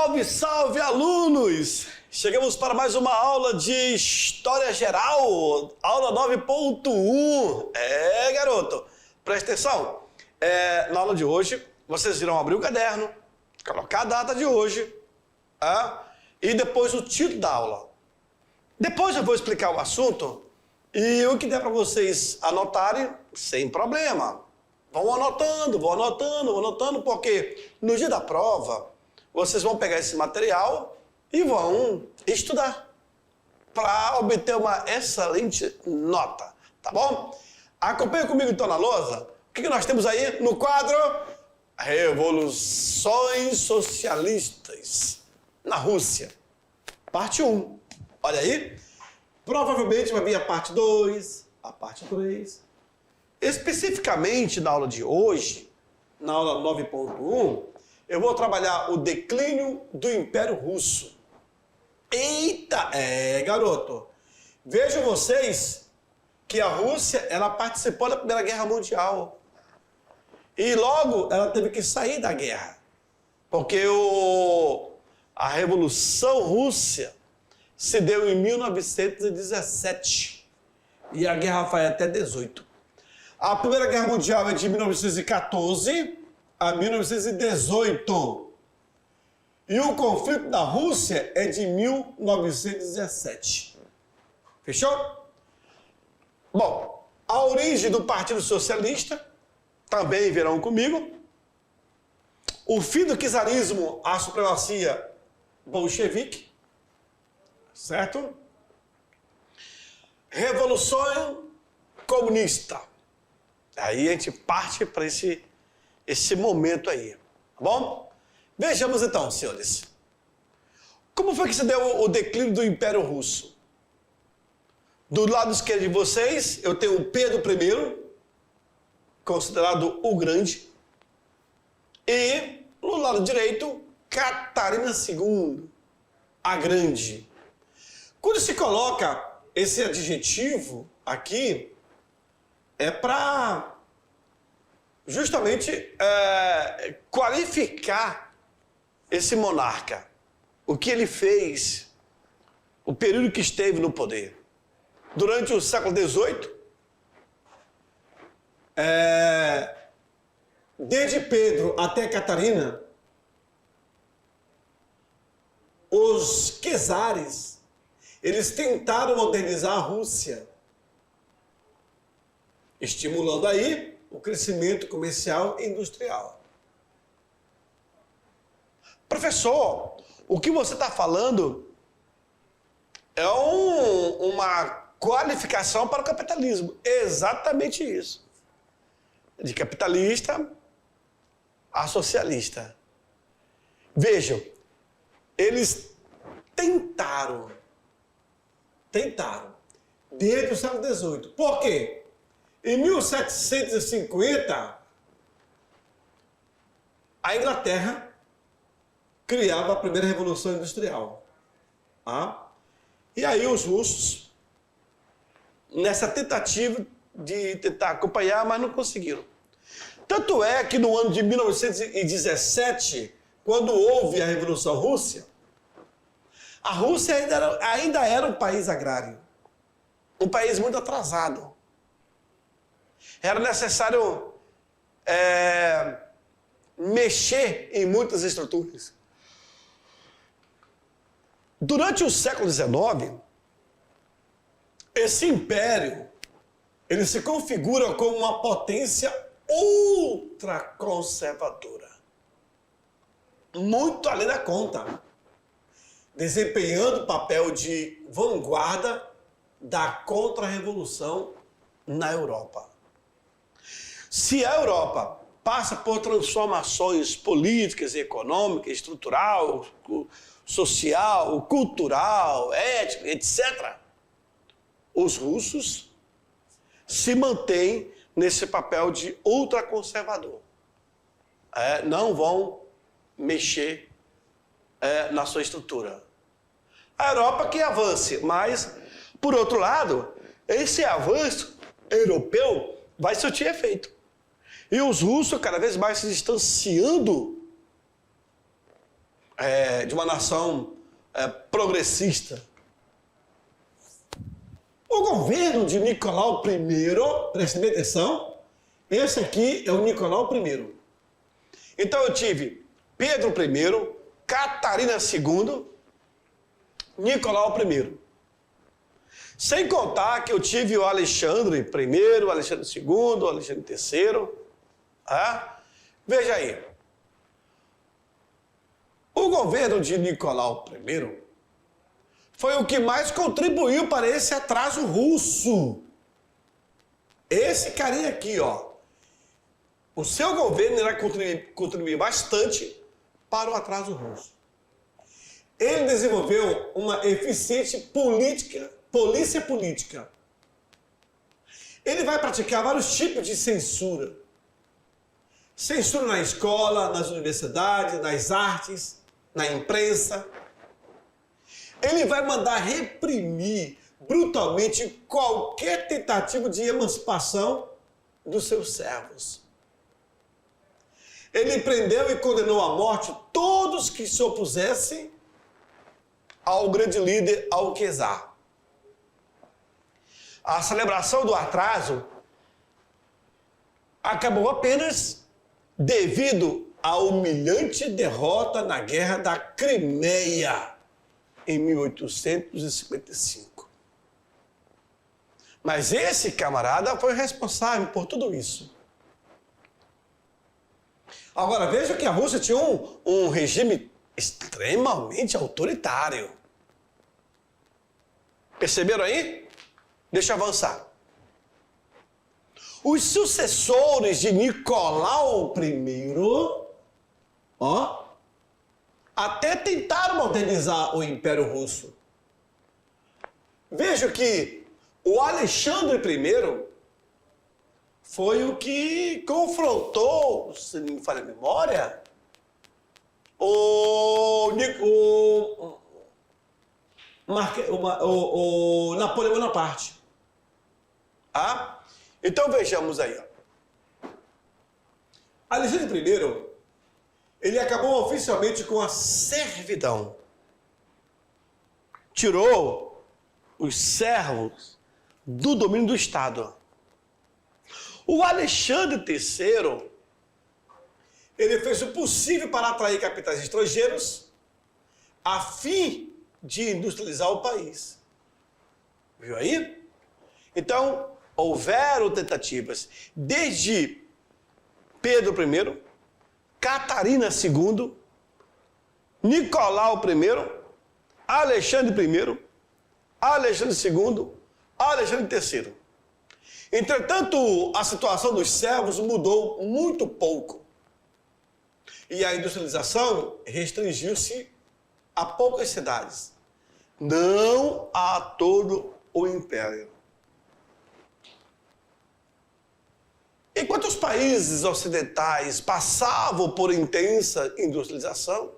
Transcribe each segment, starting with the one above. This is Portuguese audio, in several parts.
Salve, salve, alunos! Chegamos para mais uma aula de História Geral, aula 9.1. Garoto, presta atenção. Na aula de hoje, vocês irão abrir o caderno, colocar a data de hoje, e depois o título da aula. Depois eu vou explicar o assunto e o que der para vocês anotarem, sem problema. Vão anotando, porque no dia da prova, vocês vão pegar esse material e vão estudar para obter uma excelente nota, tá bom? Acompanha comigo então na lousa. O que nós temos aí no quadro? Revoluções Socialistas na Rússia. Parte 1. Olha aí. Provavelmente vai vir a parte 2, a parte 3. Especificamente na aula de hoje, na aula 9.1, eu vou trabalhar o declínio do Império Russo. Eita! Garoto. Vejam vocês que a Rússia, ela participou da Primeira Guerra Mundial. E logo ela teve que sair da guerra. Porque a Revolução Russa se deu em 1917. E a guerra vai até 18. A Primeira Guerra Mundial é de 1914 a 1918. E o conflito da Rússia é de 1917. Fechou? Bom, a origem do Partido Socialista, também verão comigo. O fim do czarismo, a supremacia bolchevique. Certo? Revolução comunista. Aí a gente parte para esse momento aí, tá bom? Vejamos então, senhores. Como foi que se deu o declínio do Império Russo? Do lado esquerdo de vocês, eu tenho o Pedro I, considerado o Grande, e no lado direito, Catarina II, a Grande. Quando se coloca esse adjetivo aqui, é para justamente qualificar esse monarca, o que ele fez, o período que esteve no poder. Durante o século XVIII, desde Pedro até Catarina, os czares, eles tentaram modernizar a Rússia, estimulando aí o crescimento comercial e industrial. Professor, o que você está falando é uma qualificação para o capitalismo. Exatamente isso. De capitalista a socialista. Vejam, eles tentaram, desde o século XVIII. Por quê? Em 1750, a Inglaterra criava a primeira Revolução Industrial. E aí os russos, nessa tentativa de tentar acompanhar, mas não conseguiram. Tanto é que no ano de 1917, quando houve a Revolução Russa, a Rússia ainda era um país agrário, um país muito atrasado. Era necessário mexer em muitas estruturas. Durante o século XIX, esse império ele se configura como uma potência ultraconservadora, muito além da conta, desempenhando o papel de vanguarda da contra-revolução na Europa. Se a Europa passa por transformações políticas, econômicas, estrutural, social, cultural, étnica, etc., os russos se mantêm nesse papel de ultraconservador. Não vão mexer na sua estrutura. A Europa que avance, mas, por outro lado, esse avanço europeu vai surtir efeito. E os russos cada vez mais se distanciando de uma nação progressista. O governo de Nicolau I, preste bem atenção, esse aqui é o Nicolau I. Então eu tive Pedro I, Catarina II, Nicolau I. Sem contar que eu tive o Alexandre I, o Alexandre II, o Alexandre III. Veja aí. O governo de Nicolau I foi o que mais contribuiu para esse atraso russo. Esse carinha aqui, ó. O seu governo irá contribuir bastante para o atraso russo. Ele desenvolveu uma eficiente polícia política. Ele vai praticar vários tipos de censura. Censura na escola, nas universidades, nas artes, na imprensa. Ele vai mandar reprimir brutalmente qualquer tentativa de emancipação dos seus servos. Ele prendeu e condenou à morte todos que se opusessem ao grande líder, ao czar. A celebração do atraso acabou apenas devido à humilhante derrota na Guerra da Crimeia, em 1855. Mas esse camarada foi responsável por tudo isso. Agora, veja que a Rússia tinha um regime extremamente autoritário. Perceberam aí? Deixa eu avançar. Os sucessores de Nicolau I, até tentaram modernizar o Império Russo. Veja que o Alexandre I foi o que confrontou, se não me falha a memória, o Napoleão Bonaparte. Então vejamos aí. Alexandre I, ele acabou oficialmente com a servidão. Tirou os servos do domínio do Estado. O Alexandre III, ele fez o possível para atrair capitais estrangeiros a fim de industrializar o país. Viu aí? Então, houveram tentativas desde Pedro I, Catarina II, Nicolau I, Alexandre I, Alexandre II, Alexandre III. Entretanto, a situação dos servos mudou muito pouco. E a industrialização restringiu-se a poucas cidades, não a todo o império. Enquanto os países ocidentais passavam por intensa industrialização,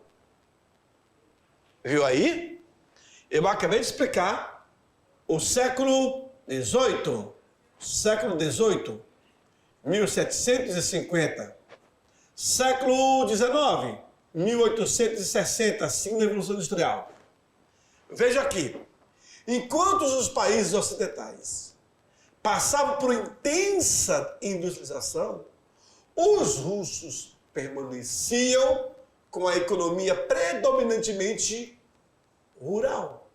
viu aí? Eu acabei de explicar o século XVIII, 1750, século XIX, 1860, segunda Revolução Industrial. Veja aqui, enquanto os países ocidentais passavam por intensa industrialização, os russos permaneciam com a economia predominantemente rural.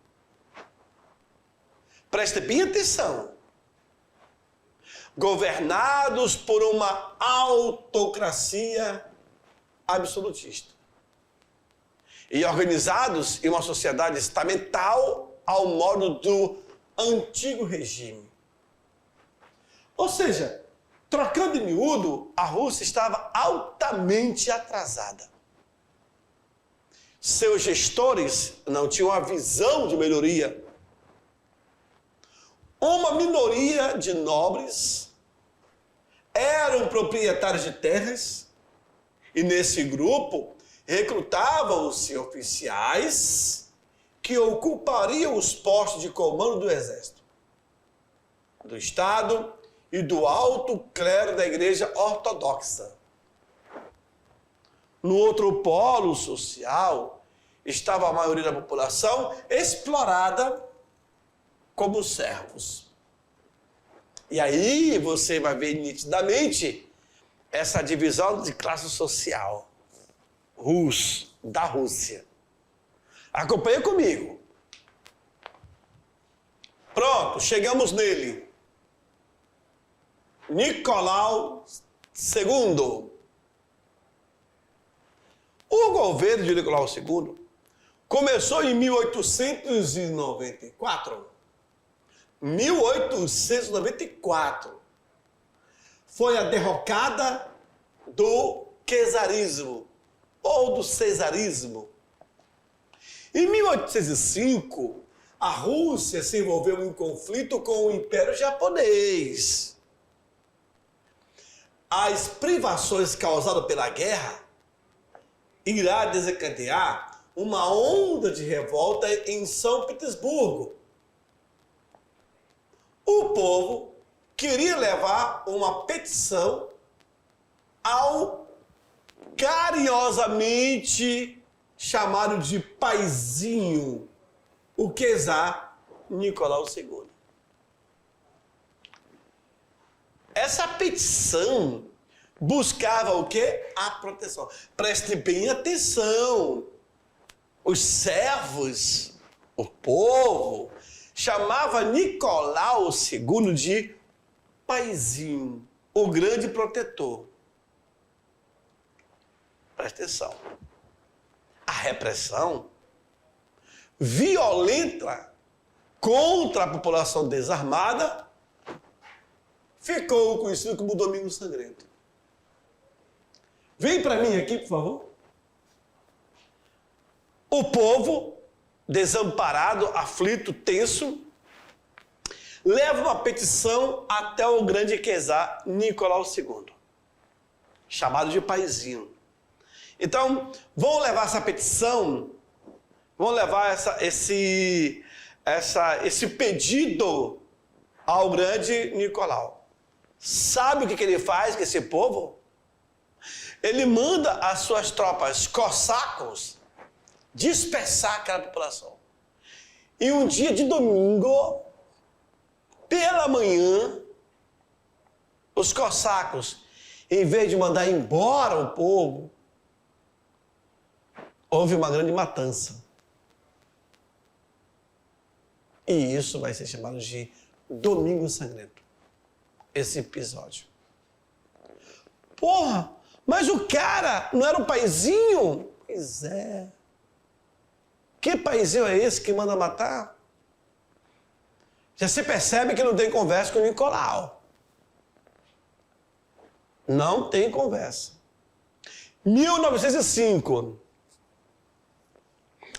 Preste bem atenção. Governados por uma autocracia absolutista. E organizados em uma sociedade estamental ao modo do antigo regime. Ou seja, trocando em miúdo, a Rússia estava altamente atrasada. Seus gestores não tinham a visão de melhoria. Uma minoria de nobres eram proprietários de terras e nesse grupo recrutavam-se oficiais que ocupariam os postos de comando do exército, do Estado e do alto clero da Igreja Ortodoxa. No outro polo social estava a maioria da população explorada como servos. E aí você vai ver nitidamente essa divisão de classe social da Rússia. Acompanha comigo. Pronto, chegamos nele. Nicolau II. O governo de Nicolau II começou em 1894. 1894. Foi a derrocada do czarismo, ou do cesarismo. Em 1805, a Rússia se envolveu em conflito com o Império Japonês. As privações causadas pela guerra irá desencadear uma onda de revolta em São Petersburgo. O povo queria levar uma petição ao carinhosamente chamado de paizinho, o czar Nicolau II. Essa petição buscava o quê? A proteção. Preste bem atenção. Os servos, o povo, chamava Nicolau II de paizinho, o grande protetor. Presta atenção. A repressão violenta contra a população desarmada ficou conhecido como Domingo Sangrento. Vem para mim aqui, por favor. O povo, desamparado, aflito, tenso, leva uma petição até o grande czar Nicolau II, chamado de paizinho. Então, vão levar essa petição, vão levar esse pedido ao grande Nicolau. Sabe o que ele faz com esse povo? Ele manda as suas tropas cossacos dispersar aquela população. E um dia de domingo, pela manhã, os cossacos, em vez de mandar embora o povo, houve uma grande matança. E isso vai ser chamado de Domingo Sangrento. Esse episódio. Porra, mas o cara não era um paizinho? Pois é. Que paizinho é esse que manda matar? Já se percebe que não tem conversa com o Nicolau. Não tem conversa. 1905.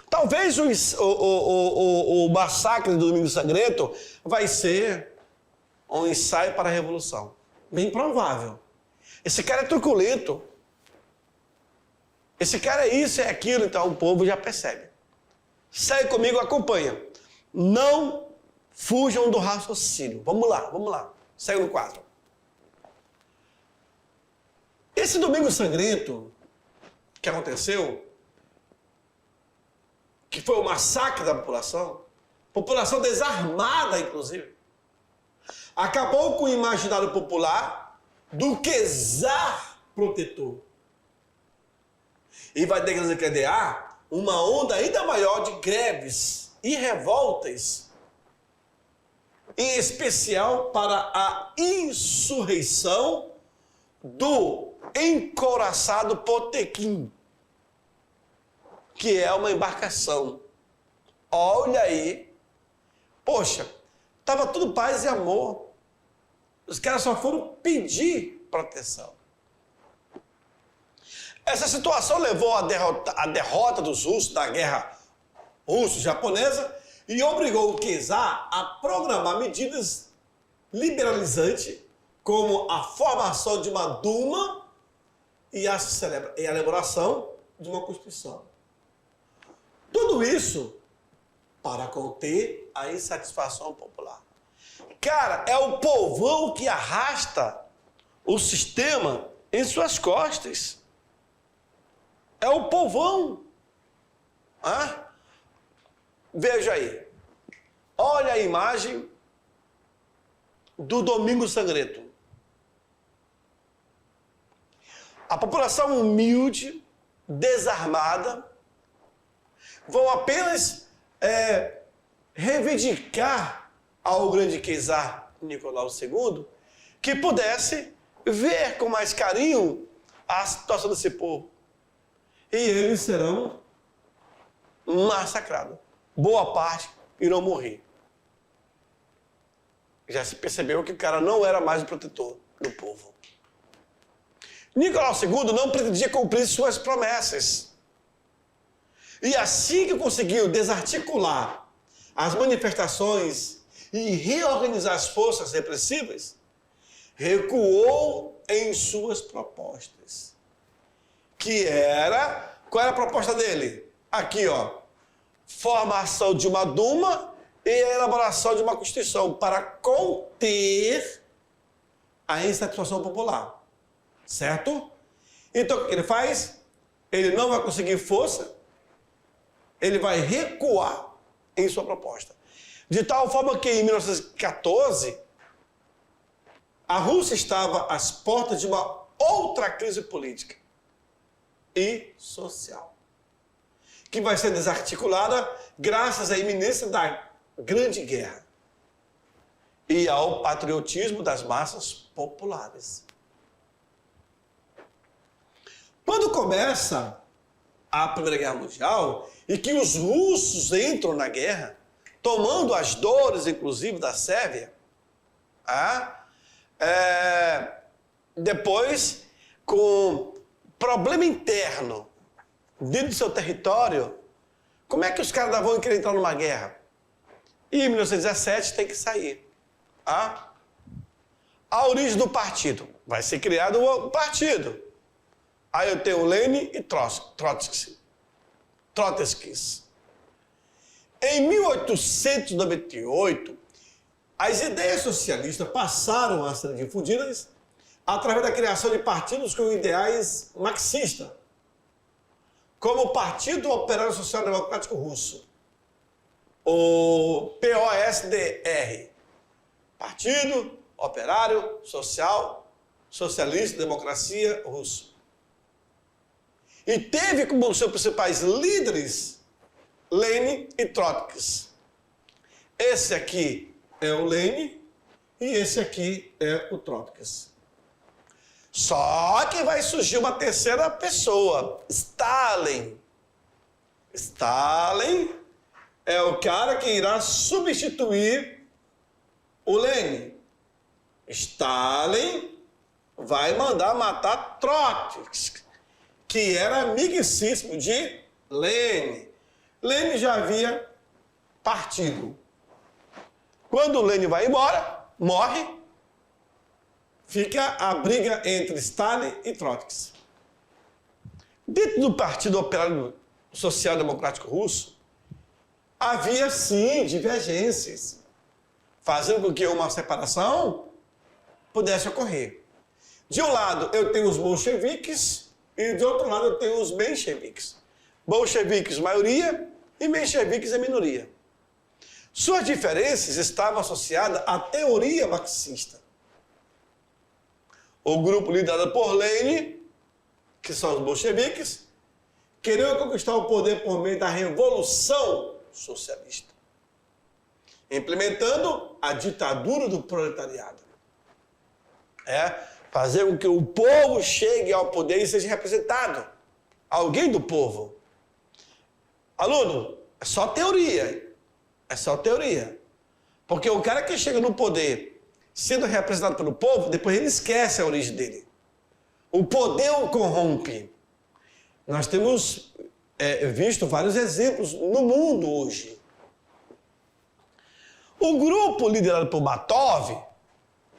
Talvez o massacre do Domingo Sangrento vai ser um ensaio para a Revolução. Bem provável. Esse cara é truculento. Esse cara é isso, é aquilo, então o povo já percebe. Segue comigo, acompanha. Não fujam do raciocínio. Vamos lá. Segue no quadro. Esse Domingo Sangrento que aconteceu, que foi o massacre da população desarmada, inclusive, acabou com o imaginário popular do czar protetor. E vai desencadear uma onda ainda maior de greves e revoltas, em especial para a insurreição do encouraçado Potemkin, que é uma embarcação. Olha aí. Poxa, estava tudo paz e amor. Os caras só foram pedir proteção. Essa situação levou à derrota dos russos da guerra russo-japonesa e obrigou o czar a programar medidas liberalizantes, como a formação de uma Duma e a elaboração de uma Constituição. Tudo isso para conter a insatisfação popular. Cara, é o povão que arrasta o sistema em suas costas. É o povão. Hã? Veja aí. Olha a imagem do Domingo Sangrento. A população humilde, desarmada, vão apenas reivindicar ao grande czar Nicolau II que pudesse ver com mais carinho a situação desse povo. E eles serão massacrados. Boa parte irão morrer. Já se percebeu que o cara não era mais o protetor do povo. Nicolau II não pretendia cumprir suas promessas. E assim que conseguiu desarticular as manifestações e reorganizar as forças repressivas, recuou em suas propostas. Qual era a proposta dele? Aqui, ó. Formação de uma Duma e a elaboração de uma Constituição para conter a insatisfação popular. Certo? Então, o que ele faz? Ele não vai conseguir força, ele vai recuar em sua proposta. De tal forma que, em 1914, a Rússia estava às portas de uma outra crise política e social, que vai ser desarticulada graças à iminência da Grande Guerra e ao patriotismo das massas populares. Quando começa a Primeira Guerra Mundial e que os russos entram na guerra, tomando as dores, inclusive, da Sérvia, depois, com problema interno dentro do seu território, como é que os caras vão querer entrar numa guerra? E em 1917 tem que sair. A origem do partido. Vai ser criado um partido. Aí eu tenho Lenin e Trotsky. Em 1898, as ideias socialistas passaram a ser difundidas através da criação de partidos com ideais marxistas, como o Partido Operário Social Democrático Russo, o POSDR, Partido Operário Socialista Democracia Russo. E teve como seus principais líderes Lenin e Trotsky. Esse aqui é o Lenin e esse aqui é o Trotsky. Só que vai surgir uma terceira pessoa, Stalin. Stalin é o cara que irá substituir o Lenin. Stalin vai mandar matar Trotsky, que era amiguíssimo de Lenin. Lenin já havia partido. Quando Lenin vai embora, morre, fica a briga entre Stalin e Trotsky. Dentro do Partido Operário Social Democrático Russo, havia sim divergências, fazendo com que uma separação pudesse ocorrer. De um lado eu tenho os bolcheviques e de outro lado eu tenho os mencheviques. Bolcheviques maioria e mencheviques a minoria. Suas diferenças estavam associadas à teoria marxista. O grupo liderado por Lenin, que são os bolcheviques, queriam conquistar o poder por meio da revolução socialista, implementando a ditadura do proletariado. Fazer com que o povo chegue ao poder e seja representado. Alguém do povo. Aluno, é só teoria. É só teoria. Porque o cara que chega no poder sendo representado pelo povo, depois ele esquece a origem dele. O poder o corrompe. Nós temos visto vários exemplos no mundo hoje. O grupo liderado por Matov,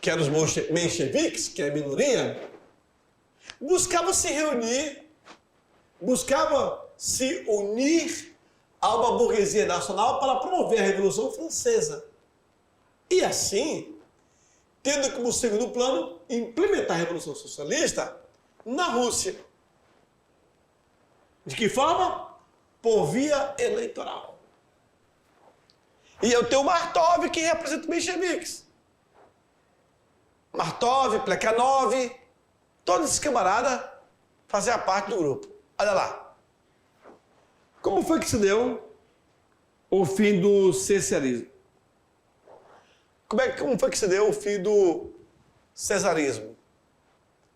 que eram os mencheviques, que é a minoria, buscava se reunir, buscava se unir a uma burguesia nacional para promover a Revolução Francesa. E assim, tendo como segundo plano implementar a Revolução Socialista na Rússia. De que forma? por via eleitoral. E eu tenho o Martov, que representa os mencheviques. Martov, Plekhanov, todos esses camaradas faziam parte do grupo. Olha lá. Como foi que se deu o fim do socialismo? Como foi que se deu o fim do cesarismo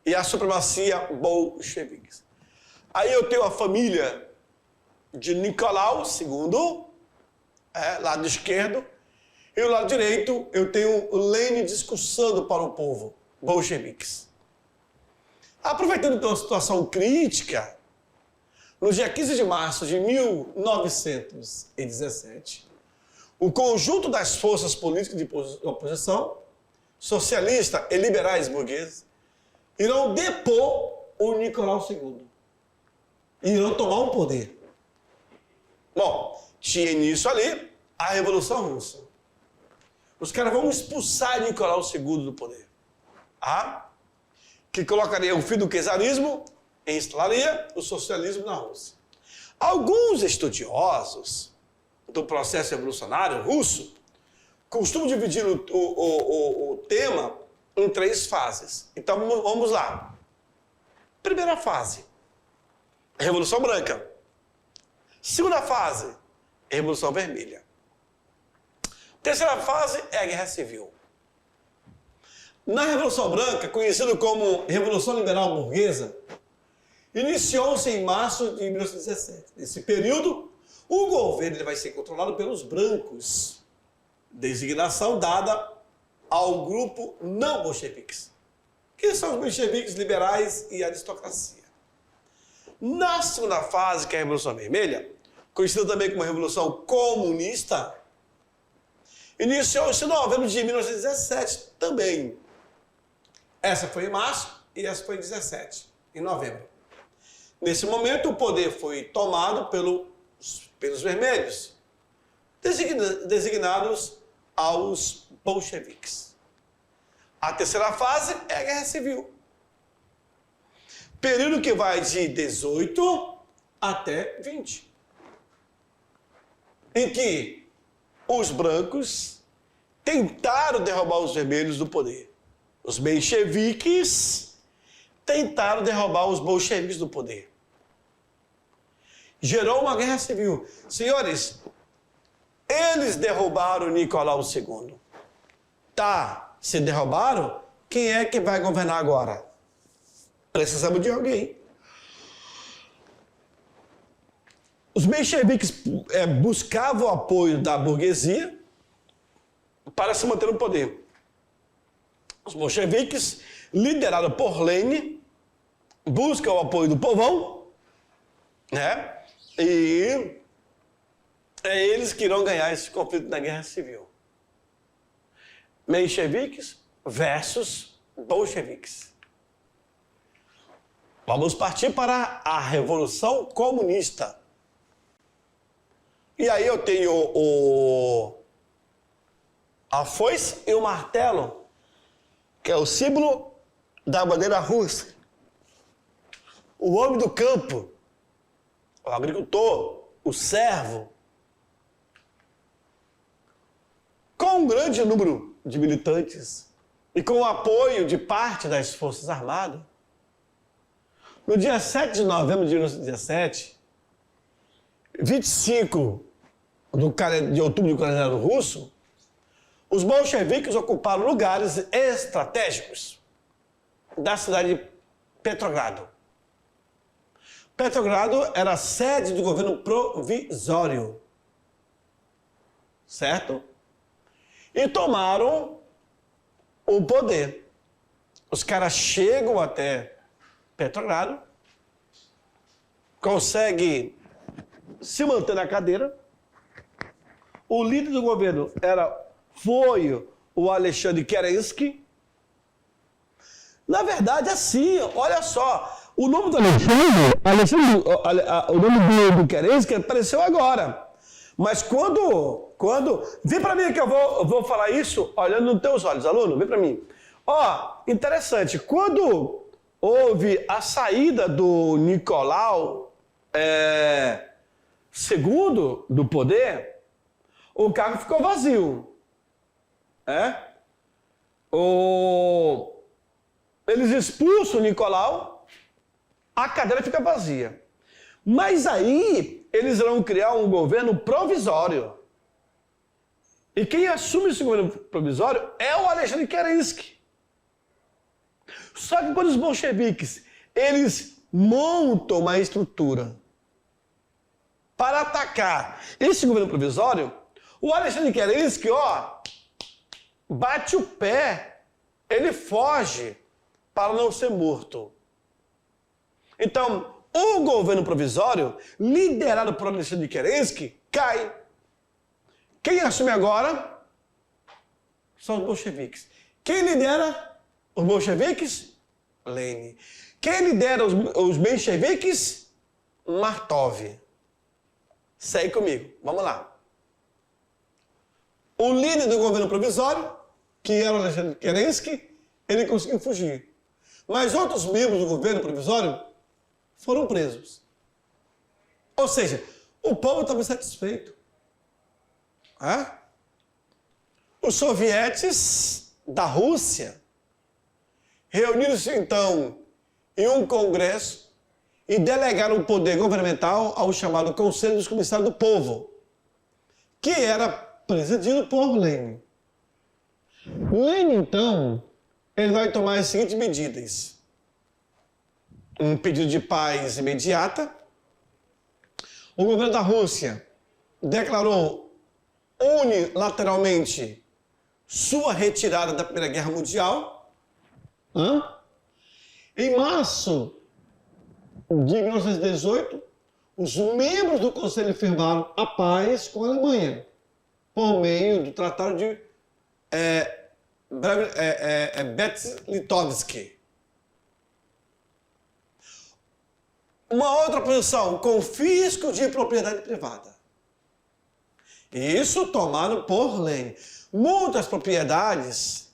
e a supremacia bolchevique? Aí eu tenho a família de Nicolau II, lado esquerdo, e o lado direito eu tenho Lenin discursando para o povo, bolcheviques. Aproveitando então a situação crítica, no dia 15 de março de 1917, o conjunto das forças políticas de oposição, socialista e liberais burgueses, irão depor o Nicolau II. Irão tomar o poder. Bom, tinha início ali a Revolução Russa. Os caras vão expulsar Nicolau II do poder. Que colocaria o fim do czarismo e instalaria o socialismo na Rússia. Alguns estudiosos do processo revolucionário russo costumam dividir o tema em 3 fases. Então vamos lá. Primeira fase, Revolução Branca. Segunda fase, Revolução Vermelha. Terceira fase é a Guerra Civil. Na Revolução Branca, conhecida como Revolução Liberal Burguesa, iniciou-se em março de 1917. Nesse período, o governo vai ser controlado pelos brancos, designação dada ao grupo não bolcheviques, que são os bolcheviques liberais e aristocracia. Na segunda fase, que é a Revolução Vermelha, conhecida também como Revolução Comunista, iniciou-se em novembro de 1917 também. Essa foi em março e essa foi em 17, em novembro. Nesse momento, o poder foi tomado pelos vermelhos, designados aos bolcheviques. A terceira fase é a Guerra Civil. Período que vai de 18 até 20. Em que os brancos tentaram derrubar os vermelhos do poder. Os mencheviques tentaram derrubar os bolcheviques do poder. Gerou uma guerra civil. Senhores, eles derrubaram Nicolau II. Tá, se derrubaram, quem é que vai governar agora? Precisamos de alguém. Os mencheviques buscavam o apoio da burguesia para se manter no poder. Os bolcheviques, liderados por Lenin, buscam o apoio do povão, né? E é eles que irão ganhar esse conflito na Guerra Civil. Mencheviques versus bolcheviques. Vamos partir para a Revolução Comunista. E aí eu tenho a foice e o martelo, que é o símbolo da bandeira russa. O homem do campo, o agricultor, o servo, com um grande número de militantes e com o apoio de parte das Forças Armadas, no dia 7 de novembro de 1917, 25 de outubro do calendário russo, os bolcheviques ocuparam lugares estratégicos da cidade de Petrogrado. Petrogrado era a sede do governo provisório, certo? E tomaram o poder. Os caras chegam até Petrogrado, conseguem se manter na cadeira. O líder do governo foi o Alexandre Kerensky. Na verdade, assim, olha só, o nome do o nome do Kerensky apareceu agora. Mas quando vem para mim que eu vou falar isso olhando nos teus olhos, aluno, vem para mim. Ó, interessante, quando houve a saída do Nicolau segundo do poder, o cargo ficou vazio. Eles expulsam o Nicolau, a cadeira fica vazia. Mas aí eles vão criar um governo provisório. E quem assume esse governo provisório é o Alexandre Kerensky. Só que quando os bolcheviques, eles montam uma estrutura para atacar esse governo provisório, o Alexandre Kerensky, bate o pé, ele foge para não ser morto. Então, o governo provisório, liderado por Alexandre Kerensky, cai. Quem assume agora são os bolcheviques. Quem lidera os bolcheviques? Lenin. Quem lidera os mencheviques? Martov. Segue comigo, vamos lá. O líder do governo provisório, que era o Alexandre Kerensky, ele conseguiu fugir. Mas outros membros do governo provisório foram presos. Ou seja, o povo estava insatisfeito. Os sovietes da Rússia reuniram-se então em um congresso e delegaram o poder governamental ao chamado Conselho dos Comissários do Povo, que era presidido por Lenin. Lenin, então, ele vai tomar as seguintes medidas. Um pedido de paz imediata. O governo da Rússia declarou unilateralmente sua retirada da Primeira Guerra Mundial. Em março de 1918, os membros do Conselho firmaram a paz com a Alemanha, por meio do Tratado de Brest-Litovsk. Uma outra posição, confisco de propriedade privada. Isso tomado por Lenin. Muitas propriedades,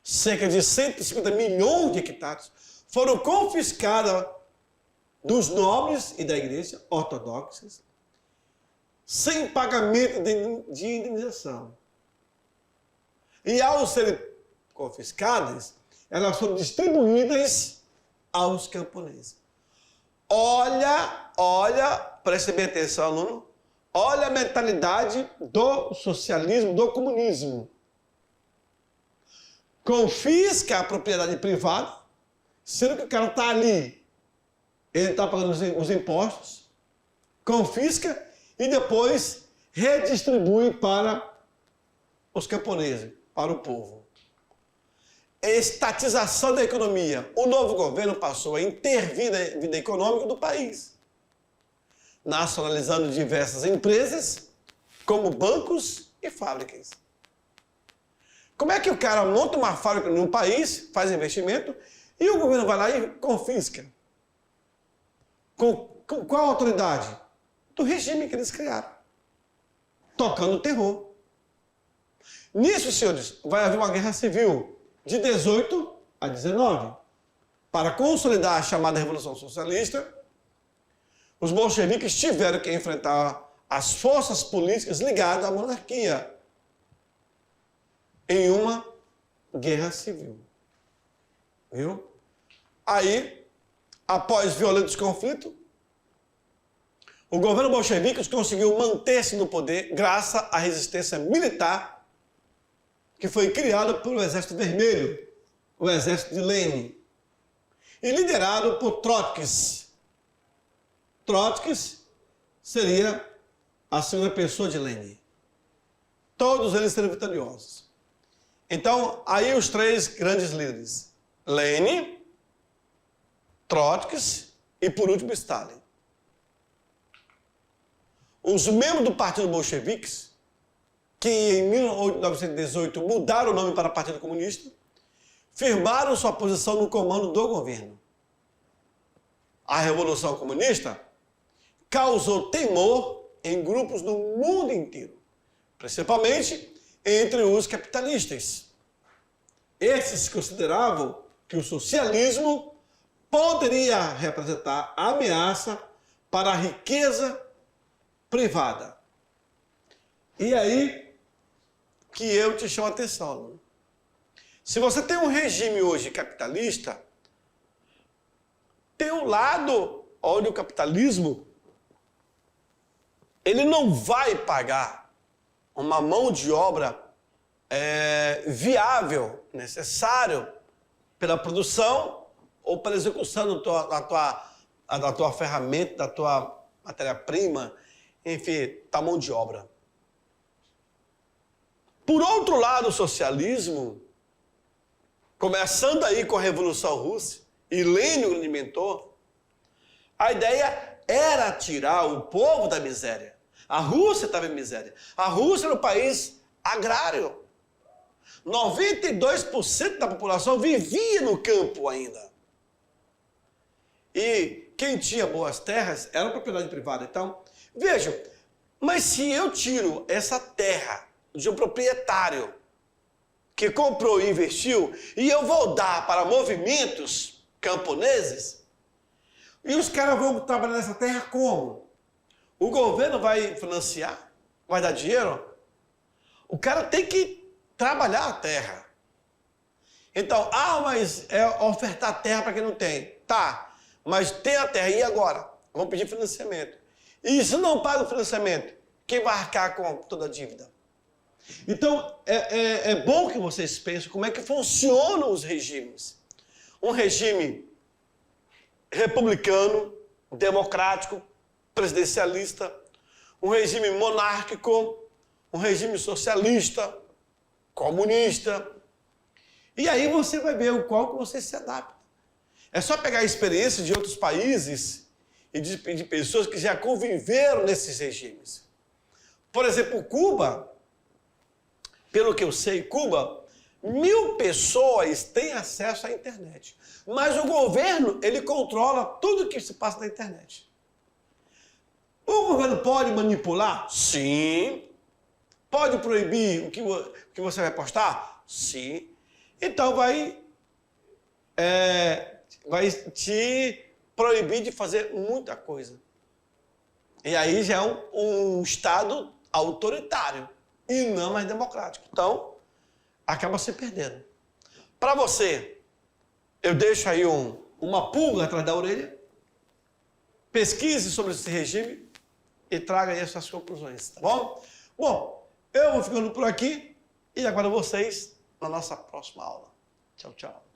cerca de 150 milhões de hectares, foram confiscadas dos nobres e da igreja ortodoxas, sem pagamento de indenização. E ao serem confiscadas, elas foram distribuídas aos camponeses. Olha, preste bem atenção, aluno. Olha a mentalidade do socialismo, do comunismo. Confisca a propriedade privada, sendo que o cara está ali, ele está pagando os impostos, confisca e depois redistribui para os camponeses, para o povo. Estatização da economia. O novo governo passou a intervir na vida econômica do país, nacionalizando diversas empresas, como bancos e fábricas. Como é que o cara monta uma fábrica num país, faz investimento, e o governo vai lá e confisca? Com qual autoridade? Do regime que eles criaram, tocando o terror. Nisso, senhores, vai haver uma guerra civil de 18 a 19. Para consolidar a chamada Revolução Socialista, os bolcheviques tiveram que enfrentar as forças políticas ligadas à monarquia em uma guerra civil. Viu? Aí, após violentos conflitos, o governo bolchevique conseguiu manter-se no poder graças à resistência militar que foi criada pelo Exército Vermelho, o Exército de Lenin, e liderado por Trotsky. Trotsky seria a segunda pessoa de Lenin. Todos eles seriam vitoriosos. Então, aí os três grandes líderes, Lenin, Trotsky e, por último, Stalin. Os membros do Partido Bolchevique, que em 1918 mudaram o nome para Partido Comunista, firmaram sua posição no comando do governo. A Revolução Comunista causou temor em grupos do mundo inteiro, principalmente entre os capitalistas. Esses consideravam que o socialismo poderia representar ameaça para a riqueza privada. E aí que eu te chamo a atenção, aluno. Se você tem um regime hoje capitalista, tem um lado onde o capitalismo ele não vai pagar uma mão de obra viável, necessário pela produção ou pela execução da tua ferramenta, da tua matéria-prima, enfim, da mão de obra. Por outro lado, o socialismo, começando aí com a Revolução Russa, e Lênin alimentou, a ideia era tirar o povo da miséria. A Rússia estava em miséria. A Rússia era um país agrário. 92% da população vivia no campo ainda. E quem tinha boas terras era propriedade privada. Então, vejam, mas se eu tiro essa terra de um proprietário que comprou e investiu, e eu vou dar para movimentos camponeses, e os caras vão trabalhar nessa terra como? O governo vai financiar? Vai dar dinheiro? O cara tem que trabalhar a terra. Então, mas ofertar terra para quem não tem. Tá, mas tem a terra, e agora? Vamos pedir financiamento. E se não paga o financiamento, quem vai arcar com toda a dívida? Então, é bom que vocês pensem como é que funcionam os regimes. Um regime republicano, democrático, presidencialista, um regime monárquico, um regime socialista, comunista. E aí você vai ver o qual que você se adapta. É só pegar a experiência de outros países e de pessoas que já conviveram nesses regimes. Por exemplo, Cuba, pelo que eu sei, Cuba, 1000 pessoas têm acesso à internet. Mas o governo, ele controla tudo que se passa na internet. O governo pode manipular? Sim. Pode proibir o que você vai postar? Sim. Então vai te proibir de fazer muita coisa. E aí já é um Estado autoritário e não mais democrático. Então, acaba se perdendo. Para você, eu deixo aí uma pulga atrás da orelha, pesquise sobre esse regime e traga aí as suas conclusões, tá bom? Bom, eu vou ficando por aqui e aguardo vocês na nossa próxima aula. Tchau, tchau.